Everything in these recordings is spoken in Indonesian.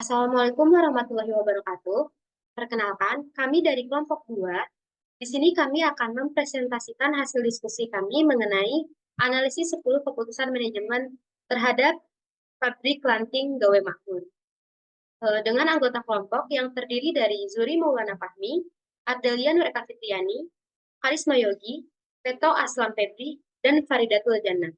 Assalamualaikum warahmatullahi wabarakatuh. Perkenalkan, kami dari kelompok 2. Di sini kami akan mempresentasikan hasil diskusi kami mengenai analisis 10 keputusan manajemen terhadap pabrik Lanting Gawe Makmur. Dengan anggota kelompok yang terdiri dari Zuri Maulana Fahmi, Ardelia Nur Eka Fitriani, Karisma Yogi, Peto Aslam Febri, dan Faridatul Jannah.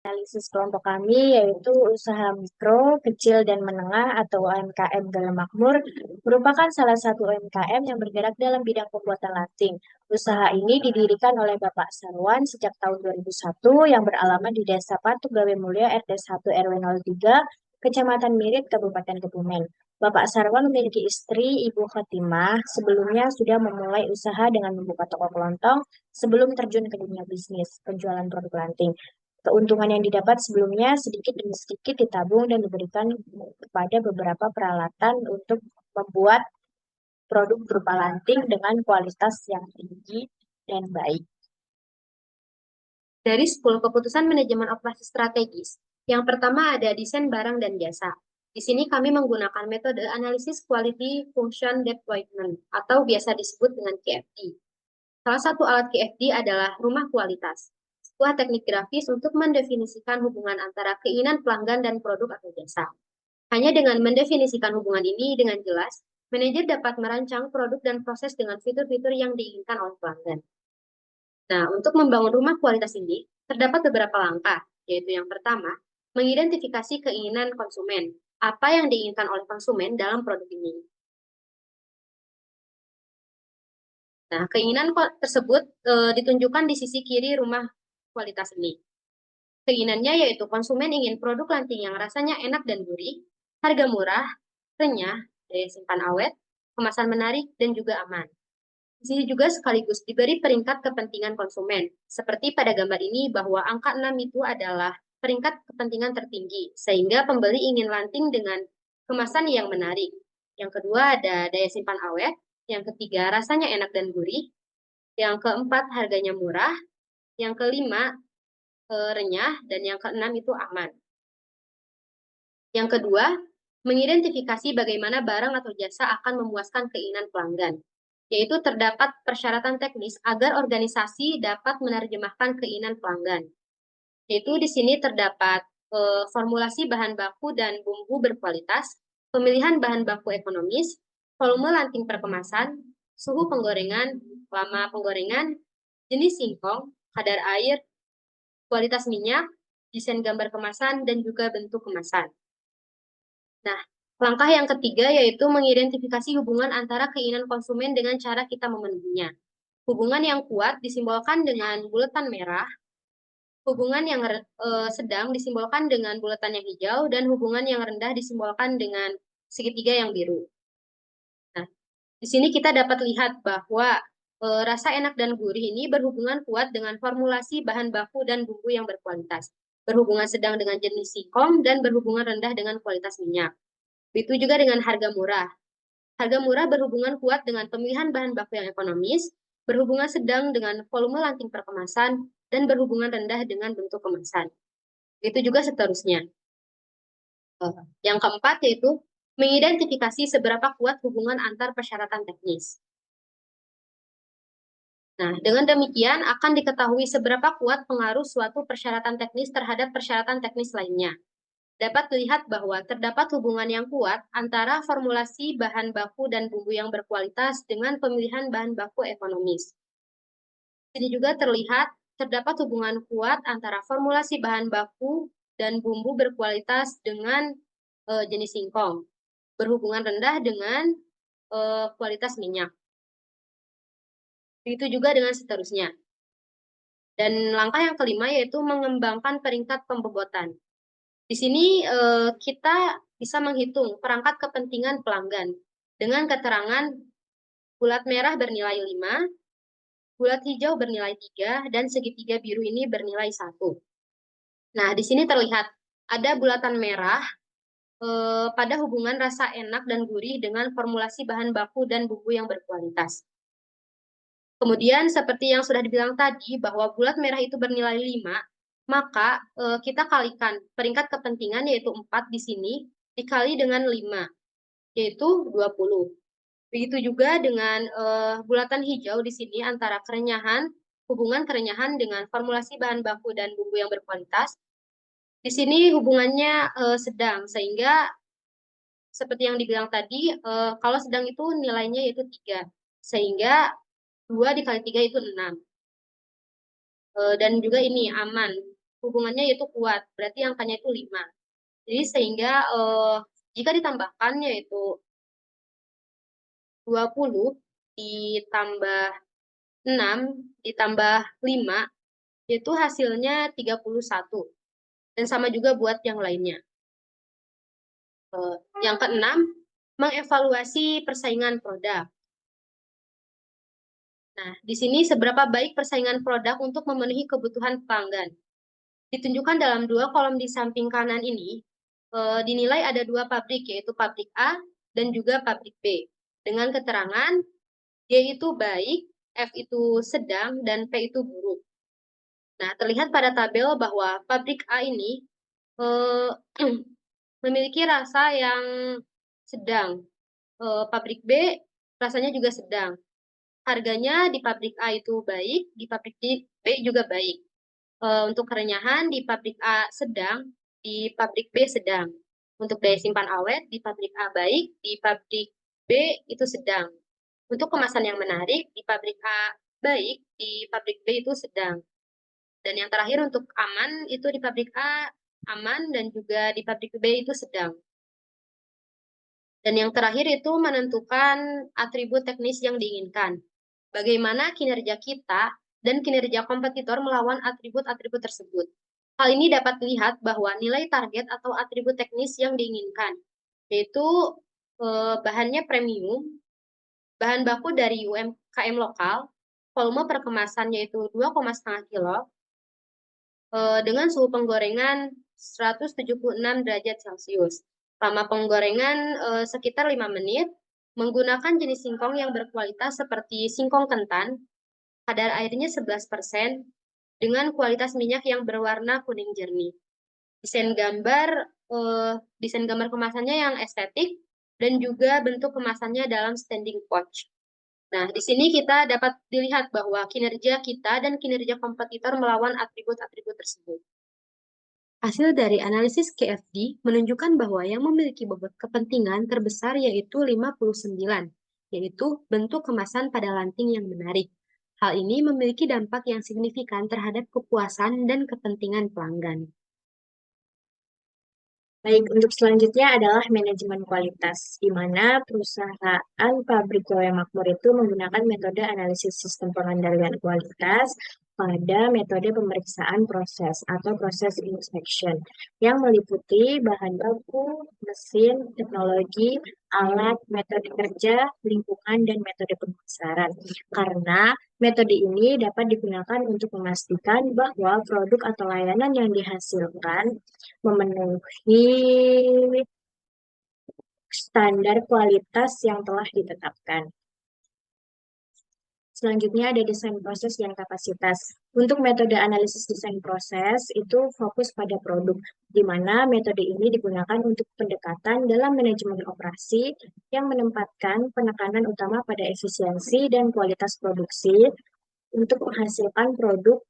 Analisis kelompok kami yaitu usaha mikro, kecil, dan menengah atau UMKM dalam makmur merupakan salah satu UMKM yang bergerak dalam bidang pembuatan lanting. Usaha ini didirikan oleh Bapak Sarwan sejak tahun 2001 yang beralamat di Desa Patuk Gawe Mulya RT 1 RW 03, Kecamatan Mirit, Kabupaten Kebumen. Bapak Sarwan memiliki istri, Ibu Khotimah. Sebelumnya sudah memulai usaha dengan membuka toko kelontong sebelum terjun ke dunia bisnis penjualan produk lanting. Keuntungan yang didapat sebelumnya sedikit demi sedikit ditabung dan diberikan kepada beberapa peralatan untuk membuat produk berupa lanting dengan kualitas yang tinggi dan baik. Dari 10 keputusan manajemen operasi strategis, yang pertama ada desain barang dan jasa. Di sini kami menggunakan metode analisis quality function deployment atau biasa disebut dengan QFD. Salah satu alat QFD adalah rumah kualitas, sebuah teknik grafis untuk mendefinisikan hubungan antara keinginan pelanggan dan produk atau jasa. Hanya dengan mendefinisikan hubungan ini dengan jelas, manajer dapat merancang produk dan proses dengan fitur-fitur yang diinginkan oleh pelanggan. Nah, untuk membangun rumah kualitas ini, terdapat beberapa langkah, yaitu yang pertama, mengidentifikasi keinginan konsumen. Apa yang diinginkan oleh konsumen dalam produk ini? Nah, keinginan tersebut ditunjukkan di sisi kiri rumah kualitas ini. Keinginannya yaitu konsumen ingin produk lanting yang rasanya enak dan gurih, harga murah, renyah, daya simpan awet, kemasan menarik, dan juga aman. Di sini juga sekaligus diberi peringkat kepentingan konsumen. Seperti pada gambar ini bahwa angka 6 itu adalah peringkat kepentingan tertinggi, sehingga pembeli ingin lanting dengan kemasan yang menarik. Yang kedua ada daya simpan awet, yang ketiga rasanya enak dan gurih, yang keempat harganya murah, yang kelima renyah, dan yang keenam itu aman. Yang kedua, mengidentifikasi bagaimana barang atau jasa akan memuaskan keinginan pelanggan, yaitu terdapat persyaratan teknis agar organisasi dapat menerjemahkan keinginan pelanggan. Yaitu di sini terdapat formulasi bahan baku dan bumbu berkualitas, pemilihan bahan baku ekonomis, volume lanting per kemasan, suhu penggorengan, lama penggorengan, jenis singkong, kadar air, kualitas minyak, desain gambar kemasan, dan juga bentuk kemasan. Nah, langkah yang ketiga yaitu mengidentifikasi hubungan antara keinginan konsumen dengan cara kita memenuhinya. Hubungan yang kuat disimbolkan dengan bulatan merah, hubungan yang sedang disimbolkan dengan bulatan yang hijau, dan hubungan yang rendah disimbolkan dengan segitiga yang biru. Nah, di sini kita dapat lihat bahwa rasa enak dan gurih ini berhubungan kuat dengan formulasi bahan baku dan bumbu yang berkualitas, berhubungan sedang dengan jenis singkong, dan berhubungan rendah dengan kualitas minyak. Begitu juga dengan harga murah. Harga murah berhubungan kuat dengan pemilihan bahan baku yang ekonomis, berhubungan sedang dengan volume lanting per kemasan, dan berhubungan rendah dengan bentuk kemasan. Itu juga seterusnya. Yang keempat yaitu mengidentifikasi seberapa kuat hubungan antar persyaratan teknis. Nah, dengan demikian akan diketahui seberapa kuat pengaruh suatu persyaratan teknis terhadap persyaratan teknis lainnya. Dapat dilihat bahwa terdapat hubungan yang kuat antara formulasi bahan baku dan bumbu yang berkualitas dengan pemilihan bahan baku ekonomis. Ini juga terlihat terdapat hubungan kuat antara formulasi bahan baku dan bumbu berkualitas dengan jenis singkong, berhubungan rendah dengan kualitas minyak. Begitu juga dengan seterusnya. Dan langkah yang kelima yaitu mengembangkan peringkat pembobotan. Di sini kita bisa menghitung perangkat kepentingan pelanggan dengan keterangan bulat merah bernilai 5, bulat hijau bernilai 3, dan segitiga biru ini bernilai 1. Nah, di sini terlihat ada bulatan merah pada hubungan rasa enak dan gurih dengan formulasi bahan baku dan bumbu yang berkualitas. Kemudian seperti yang sudah dibilang tadi bahwa bulat merah itu bernilai 5, maka kita kalikan peringkat kepentingan yaitu 4 di sini dikali dengan 5. yaitu 20. Begitu juga dengan bulatan hijau di sini antara hubungan kerenyahan dengan formulasi bahan baku dan bumbu yang berkualitas. Di sini hubungannya sedang, sehingga seperti yang dibilang tadi, kalau sedang itu nilainya yaitu 3. Sehingga 2 dikali 3 itu 6. Dan juga ini aman. Hubungannya yaitu kuat, berarti angkanya itu 5. Jadi sehingga jika ditambahkan yaitu 20 ditambah 6 ditambah 5 itu hasilnya 31. Dan sama juga buat yang lainnya. Yang keenam, mengevaluasi persaingan produk. Nah, di sini seberapa baik persaingan produk untuk memenuhi kebutuhan pelanggan. Ditunjukkan dalam 2 kolom di samping kanan ini, dinilai ada 2 pabrik, yaitu pabrik A dan juga pabrik B. Dengan keterangan G itu baik, F itu sedang, dan P itu buruk. Nah, terlihat pada tabel bahwa pabrik A ini eh, memiliki rasa yang sedang. Pabrik B rasanya juga sedang. Harganya di pabrik A itu baik, di pabrik B juga baik. Untuk kerenyahan di pabrik A sedang, di pabrik B sedang. Untuk daya simpan awet di pabrik A baik, di pabrik B itu sedang. Untuk kemasan yang menarik di pabrik A baik, di pabrik B itu sedang. Dan yang terakhir untuk aman itu di pabrik A aman dan juga di pabrik B itu sedang. Dan yang terakhir itu menentukan atribut teknis yang diinginkan. Bagaimana kinerja kita dan kinerja kompetitor melawan atribut-atribut tersebut. Hal ini dapat dilihat bahwa nilai target atau atribut teknis yang diinginkan, yaitu bahannya premium, bahan baku dari UMKM lokal, volume per kemasan yaitu 2,5 kilo, dengan suhu penggorengan 176 derajat Celcius. Lama penggorengan sekitar 5 menit, menggunakan jenis singkong yang berkualitas seperti singkong kentan, kadar airnya 11%, dengan kualitas minyak yang berwarna kuning jernih. Desain gambar kemasannya yang estetik, dan juga bentuk kemasannya dalam standing pouch. Nah, di sini kita dapat dilihat bahwa kinerja kita dan kinerja kompetitor melawan atribut-atribut tersebut. Hasil dari analisis KFD menunjukkan bahwa yang memiliki bobot kepentingan terbesar yaitu 59, yaitu bentuk kemasan pada lanting yang menarik. Hal ini memiliki dampak yang signifikan terhadap kepuasan dan kepentingan pelanggan. Baik, untuk selanjutnya adalah manajemen kualitas, di mana perusahaan pabrik Joya Makmur itu menggunakan metode analisis sistem pengendalian kualitas pada metode pemeriksaan proses atau proses inspection yang meliputi bahan baku, mesin, teknologi, alat, metode kerja, lingkungan, dan metode pemasaran. Karena metode ini dapat digunakan untuk memastikan bahwa produk atau layanan yang dihasilkan memenuhi standar kualitas yang telah ditetapkan. Selanjutnya ada desain proses dan kapasitas. Untuk metode analisis desain proses itu fokus pada produk, di mana metode ini digunakan untuk pendekatan dalam manajemen operasi yang menempatkan penekanan utama pada efisiensi dan kualitas produksi untuk menghasilkan produk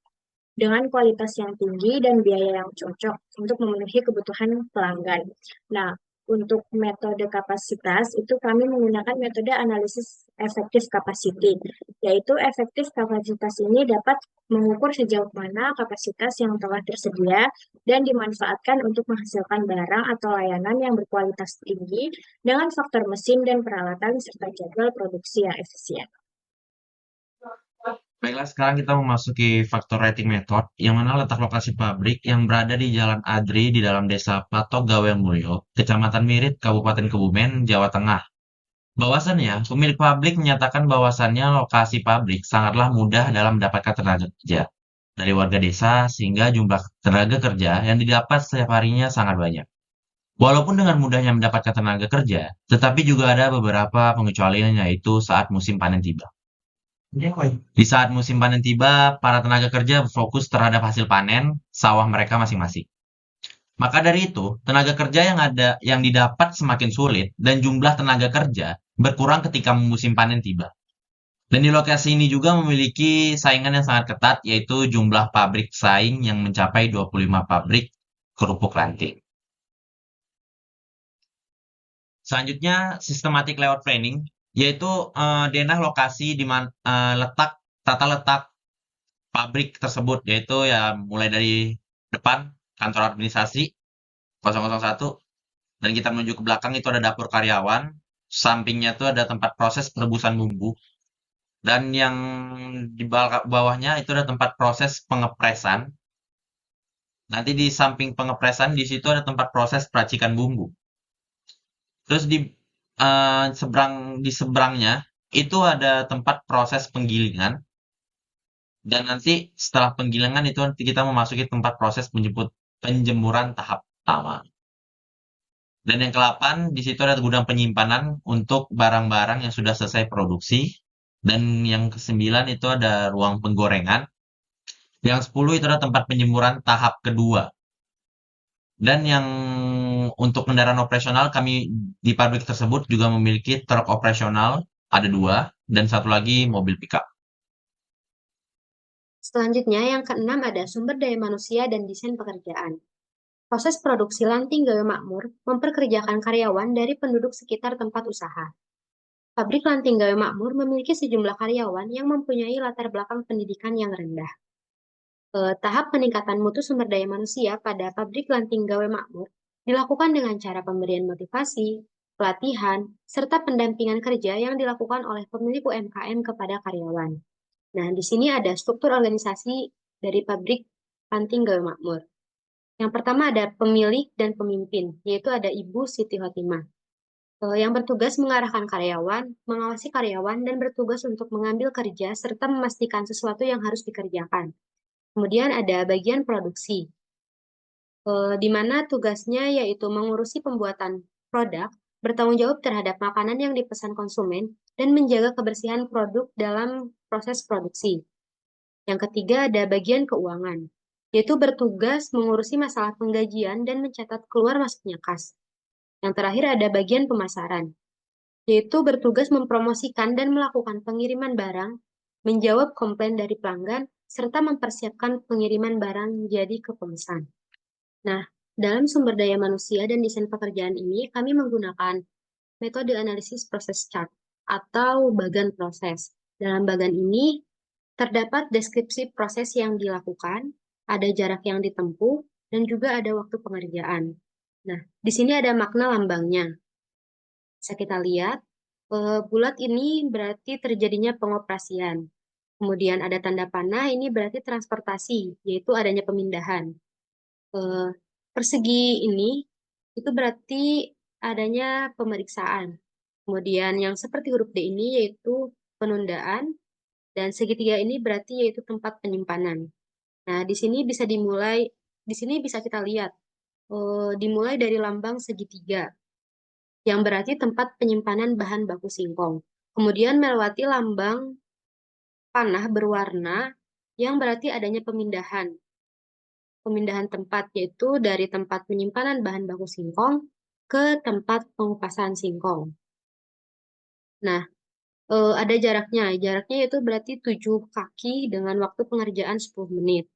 dengan kualitas yang tinggi dan biaya yang cocok untuk memenuhi kebutuhan pelanggan. Nah, untuk metode kapasitas itu kami menggunakan metode analisis efektif capacity, yaitu efektif kapasitas ini dapat mengukur sejauh mana kapasitas yang telah tersedia dan dimanfaatkan untuk menghasilkan barang atau layanan yang berkualitas tinggi dengan faktor mesin dan peralatan serta jadwal produksi yang efisien. Baiklah, sekarang kita memasuki faktor rating method, yang mana letak lokasi pabrik yang berada di Jalan Adri di dalam desa Patok Gaweng Mulyo, Kecamatan Mirit, Kabupaten Kebumen, Jawa Tengah. Bahwasannya, pemilik pabrik menyatakan bahwasannya lokasi pabrik sangatlah mudah dalam mendapatkan tenaga kerja dari warga desa, sehingga jumlah tenaga kerja yang didapat setiap harinya sangat banyak. Walaupun dengan mudahnya mendapatkan tenaga kerja, tetapi juga ada beberapa pengecualian, yaitu saat musim panen tiba. Di saat musim panen tiba, para tenaga kerja fokus terhadap hasil panen sawah mereka masing-masing. Maka dari itu, tenaga kerja yang didapat semakin sulit dan jumlah tenaga kerja berkurang ketika musim panen tiba. Dan di lokasi ini juga memiliki saingan yang sangat ketat, yaitu jumlah pabrik saing yang mencapai 25 pabrik kerupuk ranting. Selanjutnya, systematic layout planning, yaitu denah lokasi di mana tata letak pabrik tersebut, yaitu ya mulai dari depan kantor administrasi 001, dan kita menuju ke belakang itu ada dapur karyawan, sampingnya itu ada tempat proses perebusan bumbu, dan yang di bawahnya itu ada tempat proses pengepresan. Nanti di samping pengepresan di situ ada tempat proses peracikan bumbu. Terus di seberangnya itu ada tempat proses penggilingan, dan nanti setelah penggilingan itu nanti kita memasuki tempat proses penjemuran tahap pertama. Dan yang ke-8 di situ ada gudang penyimpanan untuk barang-barang yang sudah selesai produksi. Dan yang ke-9 itu ada ruang penggorengan. Yang 10 itu ada tempat penjemuran tahap kedua. Dan yang untuk kendaraan operasional kami di pabrik tersebut juga memiliki truk operasional, ada 2, dan satu lagi mobil pickup. Selanjutnya, yang keenam ada sumber daya manusia dan desain pekerjaan. Proses produksi Lanting Gawe Makmur memperkerjakan karyawan dari penduduk sekitar tempat usaha. Pabrik Lanting Gawe Makmur memiliki sejumlah karyawan yang mempunyai latar belakang pendidikan yang rendah. Tahap peningkatan mutu sumber daya manusia pada pabrik Lanting Gawe Makmur dilakukan dengan cara pemberian motivasi, pelatihan, serta pendampingan kerja yang dilakukan oleh pemilik UMKM kepada karyawan. Nah, di sini ada struktur organisasi dari pabrik Lanting Gawe Makmur. Yang pertama ada pemilik dan pemimpin, yaitu ada Ibu Siti Hotimah, yang bertugas mengarahkan karyawan, mengawasi karyawan, dan bertugas untuk mengambil kerja serta memastikan sesuatu yang harus dikerjakan. Kemudian ada bagian produksi, di mana tugasnya yaitu mengurusi pembuatan produk, bertanggung jawab terhadap makanan yang dipesan konsumen, dan menjaga kebersihan produk dalam proses produksi. Yang ketiga ada bagian keuangan, yaitu bertugas mengurusi masalah penggajian dan mencatat keluar masuknya kas. Yang terakhir ada bagian pemasaran, yaitu bertugas mempromosikan dan melakukan pengiriman barang, menjawab komplain dari pelanggan, serta mempersiapkan pengiriman barang jadi ke pemesan. Nah, dalam sumber daya manusia dan desain pekerjaan ini, kami menggunakan metode analisis proses chart atau bagan proses. Dalam bagan ini, terdapat deskripsi proses yang dilakukan, ada jarak yang ditempuh, dan juga ada waktu pengerjaan. Nah, di sini ada makna lambangnya. Bisa kita lihat, bulat ini berarti terjadinya pengoperasian. Kemudian ada tanda panah, ini berarti transportasi, yaitu adanya pemindahan. Persegi ini, itu berarti adanya pemeriksaan. Kemudian yang seperti huruf D ini, yaitu penundaan. Dan segitiga ini berarti yaitu tempat penyimpanan. Nah, di sini bisa kita lihat, dimulai dari lambang segitiga, yang berarti tempat penyimpanan bahan baku singkong. Kemudian melewati lambang panah berwarna, yang berarti adanya pemindahan. Pemindahan tempat, yaitu dari tempat penyimpanan bahan baku singkong ke tempat pengupasan singkong. Nah, ada jaraknya. Jaraknya itu berarti 7 kaki dengan waktu pengerjaan 10 menit.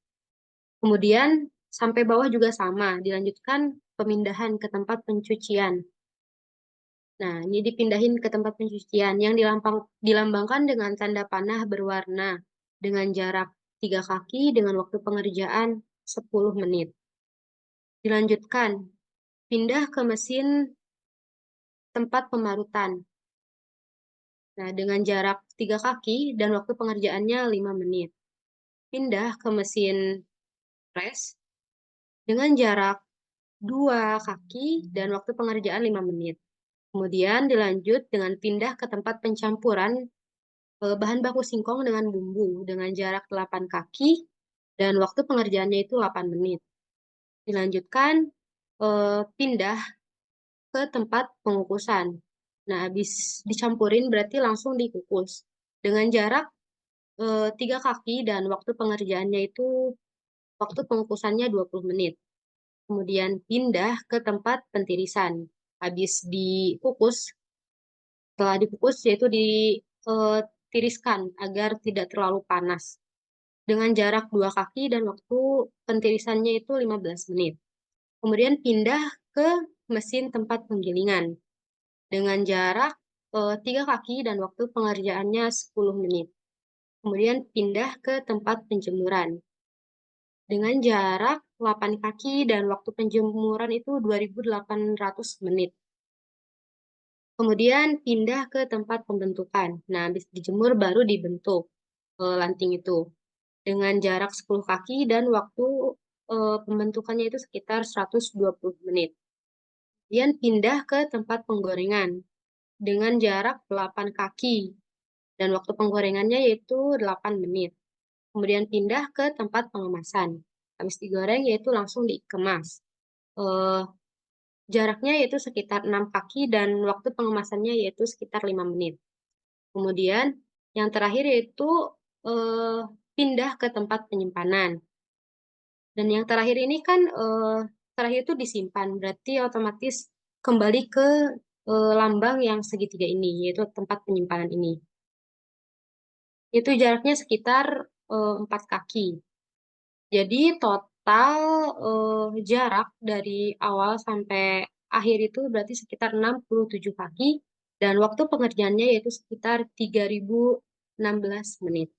Kemudian sampai bawah juga sama, dilanjutkan pemindahan ke tempat pencucian. Nah, ini dipindahin ke tempat pencucian yang dilambangkan dengan tanda panah berwarna dengan jarak 3 kaki dengan waktu pengerjaan 10 menit. Dilanjutkan, pindah ke mesin tempat pemarutan. Nah, dengan jarak 3 kaki dan waktu pengerjaannya 5 menit. Pindah ke mesin press dengan jarak 2 kaki dan waktu pengerjaan 5 menit. Kemudian dilanjut dengan pindah ke tempat pencampuran bahan baku singkong dengan bumbu dengan jarak 8 kaki dan waktu pengerjaannya itu 8 menit. Dilanjutkan pindah ke tempat pengukusan. Nah, habis dicampurin berarti langsung dikukus. Dengan jarak 3 kaki dan waktu pengerjaannya itu waktu pengukusannya 20 menit. kemudian pindah ke tempat pentirisan. Habis dikukus, setelah dikukus yaitu ditiriskan agar tidak terlalu panas. Dengan jarak 2 kaki dan waktu pentirisannya itu 15 menit. Kemudian pindah ke mesin tempat penggilingan dengan jarak 3 kaki dan waktu pengerjaannya 10 menit. Kemudian pindah ke tempat penjemuran dengan jarak 8 kaki dan waktu penjemuran itu 2.800 menit. Kemudian pindah ke tempat pembentukan. Nah, habis dijemur baru dibentuk lanting itu dengan jarak 10 kaki dan waktu pembentukannya itu sekitar 120 menit. Kemudian pindah ke tempat penggorengan dengan jarak 8 kaki dan waktu penggorengannya yaitu 8 menit. Kemudian pindah ke tempat pengemasan. Habis digoreng yaitu langsung dikemas. Eh, Jaraknya yaitu sekitar 6 kaki dan waktu pengemasannya yaitu sekitar 5 menit. Kemudian yang terakhir yaitu eh, pindah ke tempat penyimpanan. Dan yang terakhir ini kan terakhir itu disimpan, berarti otomatis kembali ke lambang yang segitiga ini, yaitu tempat penyimpanan ini. Itu jaraknya sekitar 4 kaki. Jadi total jarak dari awal sampai akhir itu berarti sekitar 67 kaki dan waktu pengerjaannya yaitu sekitar 3.016 menit.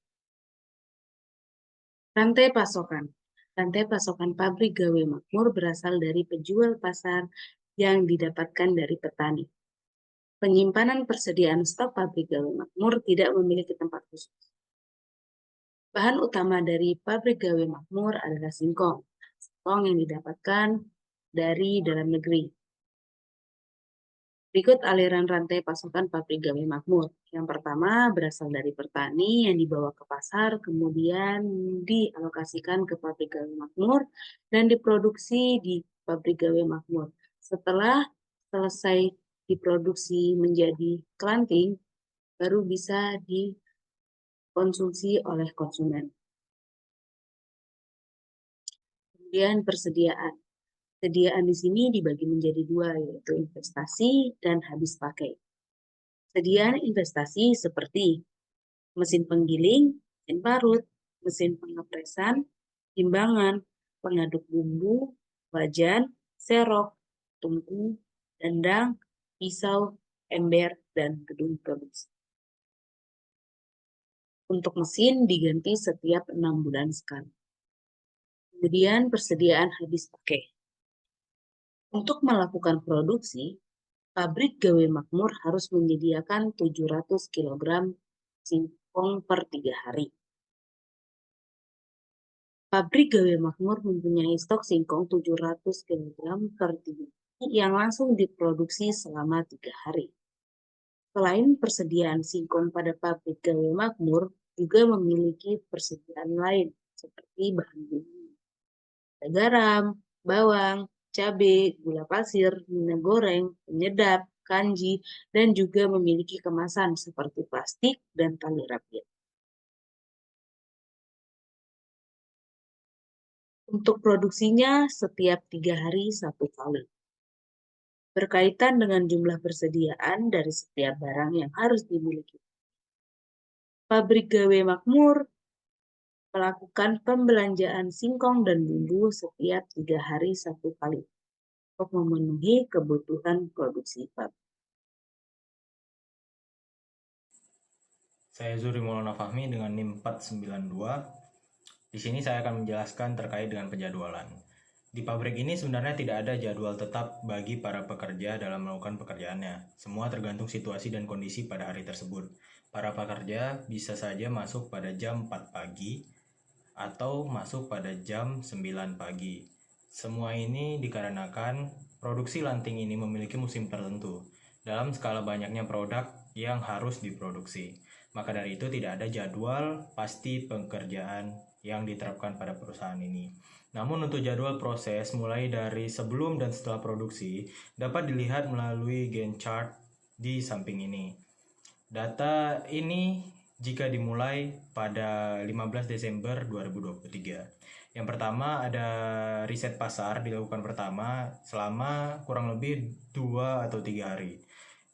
Rantai pasokan. Rantai pasokan pabrik Gawe Makmur berasal dari penjual pasar yang didapatkan dari petani. Penyimpanan persediaan stok pabrik Gawe Makmur tidak memiliki tempat khusus. Bahan utama dari pabrik Gawe Makmur adalah singkong. Singkong yang didapatkan dari dalam negeri. Berikut aliran rantai pasokan pabrik Gawe Makmur. Yang pertama berasal dari petani yang dibawa ke pasar, kemudian dialokasikan ke pabrik Gawe Makmur dan diproduksi di pabrik Gawe Makmur. Setelah selesai diproduksi menjadi kelanting, baru bisa dikonsumsi oleh konsumen. Kemudian persediaan. Persediaan di sini dibagi menjadi dua, yaitu investasi dan habis pakai. Persediaan investasi seperti mesin penggiling, mesin parut, mesin pengepresan, timbangan, pengaduk bumbu, wajan, serok, tungku, dandang, pisau, ember, dan gedung produksi. Untuk mesin diganti setiap 6 bulan sekali. Kemudian persediaan habis pakai. Untuk melakukan produksi, pabrik Gawe Makmur harus menyediakan 700 kg singkong per 3 hari. Pabrik Gawe Makmur mempunyai stok singkong 700 kg per 3 hari yang langsung diproduksi selama 3 hari. Selain persediaan singkong pada pabrik Gawe Makmur, juga memiliki persediaan lain, seperti bahan bumbu, garam, bawang, cabai, gula pasir, minyak goreng, penyedap, kanji, dan juga memiliki kemasan seperti plastik dan tali rapia. Untuk produksinya setiap 3 hari 1 kali. Berkaitan dengan jumlah persediaan dari setiap barang yang harus dimiliki. Pabrik Gawe Makmur melakukan pembelanjaan singkong dan bumbu setiap 3 hari 1 kali untuk memenuhi kebutuhan produksi pabrik. Saya Zuri Maulana Fahmi dengan NIM 492. Di sini saya akan menjelaskan terkait dengan penjadwalan. Di pabrik ini sebenarnya tidak ada jadwal tetap bagi para pekerja dalam melakukan pekerjaannya. Semua tergantung situasi dan kondisi pada hari tersebut. Para pekerja bisa saja masuk pada jam 4 pagi atau masuk pada jam 9 pagi. Semua ini dikarenakan produksi lanting ini memiliki musim tertentu dalam skala banyaknya produk yang harus diproduksi. Maka dari itu tidak ada jadwal pasti pekerjaan yang diterapkan pada perusahaan ini. Namun untuk jadwal proses mulai dari sebelum dan setelah produksi dapat dilihat melalui Gantt chart di samping ini. Data ini jika dimulai pada 15 Desember 2023. Yang pertama ada riset pasar dilakukan pertama selama kurang lebih 2 atau 3 hari.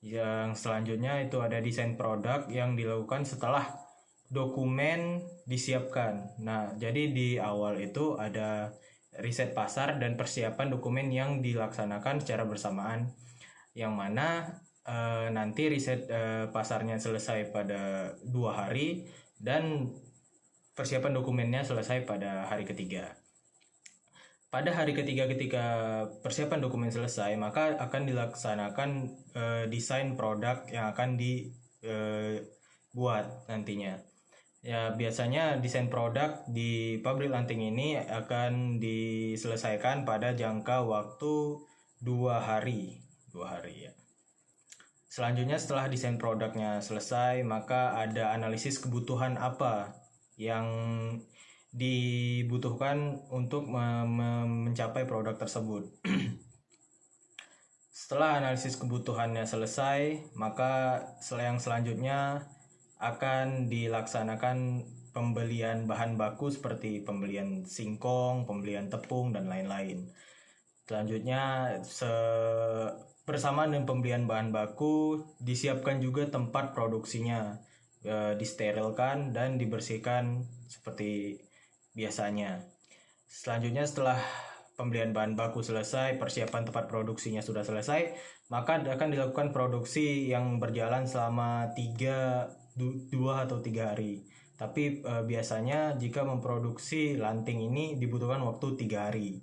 Yang selanjutnya itu ada desain produk yang dilakukan setelah dokumen disiapkan. Nah, jadi di awal itu ada riset pasar dan persiapan dokumen yang dilaksanakan secara bersamaan, yang mana nanti riset pasarnya selesai pada 2 hari dan persiapan dokumennya selesai pada hari ketiga. Pada hari ketiga ketika persiapan dokumen selesai, maka akan dilaksanakan desain produk yang akan dibuat nantinya. Ya, biasanya desain produk di pabrik lanting ini akan diselesaikan pada jangka waktu 2 hari. 2 hari ya. Selanjutnya setelah desain produknya selesai, maka ada analisis kebutuhan apa yang dibutuhkan untuk mencapai produk tersebut. Setelah analisis kebutuhannya selesai, maka yang selanjutnya akan dilaksanakan pembelian bahan baku seperti pembelian singkong, pembelian tepung, dan lain-lain. Selanjutnya, bersamaan dengan pembelian bahan baku, disiapkan juga tempat produksinya, disterilkan dan dibersihkan seperti biasanya. Selanjutnya setelah pembelian bahan baku selesai, persiapan tempat produksinya sudah selesai, maka akan dilakukan produksi yang berjalan selama 2 atau 3 hari. Tapi biasanya jika memproduksi lanting ini dibutuhkan waktu 3 hari.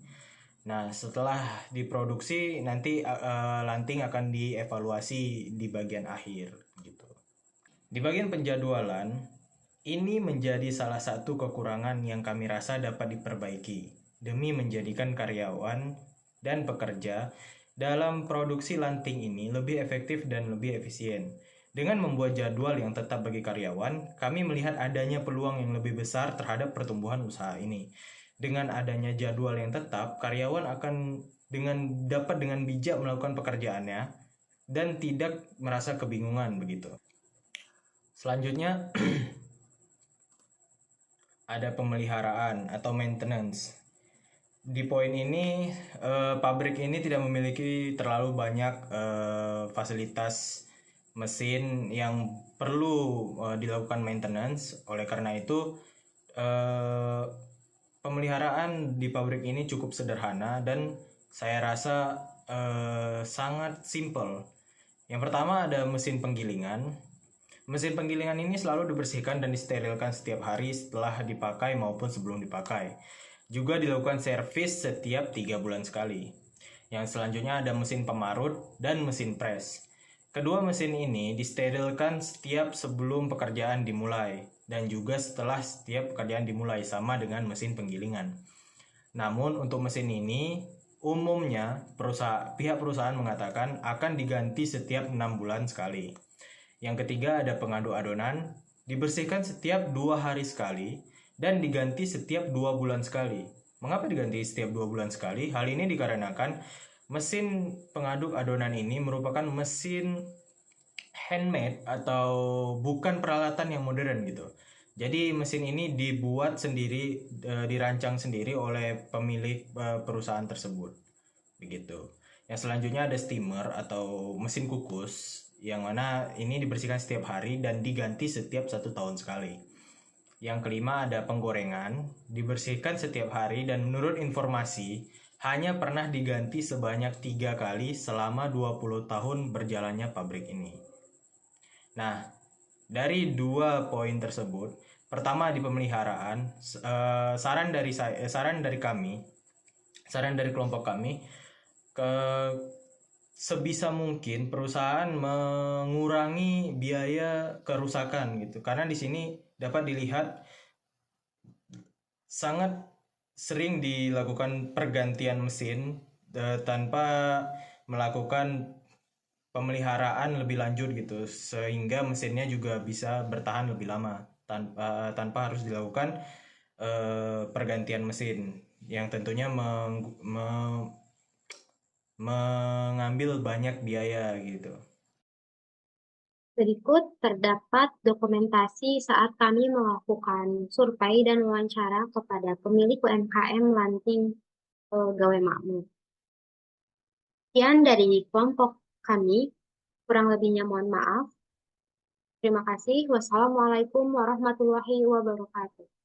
Nah, setelah diproduksi nanti lanting akan dievaluasi di bagian akhir gitu. Di bagian penjadwalan, ini menjadi salah satu kekurangan yang kami rasa dapat diperbaiki demi menjadikan karyawan dan pekerja dalam produksi lanting ini lebih efektif dan lebih efisien. Dengan membuat jadwal yang tetap bagi karyawan, kami melihat adanya peluang yang lebih besar terhadap pertumbuhan usaha ini. Dengan adanya jadwal yang tetap, karyawan akan dapat dengan bijak melakukan pekerjaannya dan tidak merasa kebingungan begitu. Selanjutnya ada pemeliharaan atau maintenance. Di poin ini, pabrik ini tidak memiliki terlalu banyak fasilitas mesin yang perlu dilakukan maintenance. Oleh karena itu, pemeliharaan di pabrik ini cukup sederhana dan saya rasa sangat simple. Yang pertama ada mesin penggilingan. Mesin penggilingan ini selalu dibersihkan dan disterilkan setiap hari setelah dipakai maupun sebelum dipakai. Juga dilakukan servis setiap 3 bulan sekali. Yang selanjutnya ada mesin pemarut dan mesin pres. Kedua mesin ini disterilkan setiap sebelum pekerjaan dimulai dan juga setelah setiap pekerjaan dimulai, sama dengan mesin penggilingan. Namun untuk mesin ini umumnya pihak perusahaan mengatakan akan diganti setiap 6 bulan sekali. Yang ketiga ada pengaduk adonan, dibersihkan setiap 2 hari sekali dan diganti setiap 2 bulan sekali. Mengapa diganti setiap 2 bulan sekali? Hal ini dikarenakan mesin pengaduk adonan ini merupakan mesin handmade atau bukan peralatan yang modern gitu. Jadi mesin ini dibuat sendiri, dirancang sendiri oleh pemilik perusahaan tersebut. Begitu. Yang selanjutnya ada steamer atau mesin kukus, yang mana ini dibersihkan setiap hari dan diganti setiap 1 tahun sekali. Yang kelima ada penggorengan, dibersihkan setiap hari dan menurut informasi hanya pernah diganti sebanyak 3 kali selama 20 tahun berjalannya pabrik ini. Nah, dari 2 poin tersebut, pertama di pemeliharaan, saran dari kelompok kami, sebisa mungkin perusahaan mengurangi biaya kerusakan gitu. Karena di sini dapat dilihat sangat sering dilakukan pergantian mesin tanpa melakukan pemeliharaan lebih lanjut gitu, sehingga mesinnya juga bisa bertahan lebih lama tanpa harus dilakukan pergantian mesin yang tentunya mengambil banyak biaya gitu. Berikut terdapat dokumentasi saat kami melakukan survei dan wawancara kepada pemilik UMKM Lanting Gawe Makmur. Sekian dari kelompok kami, kurang lebihnya mohon maaf. Terima kasih. Wassalamualaikum warahmatullahi wabarakatuh.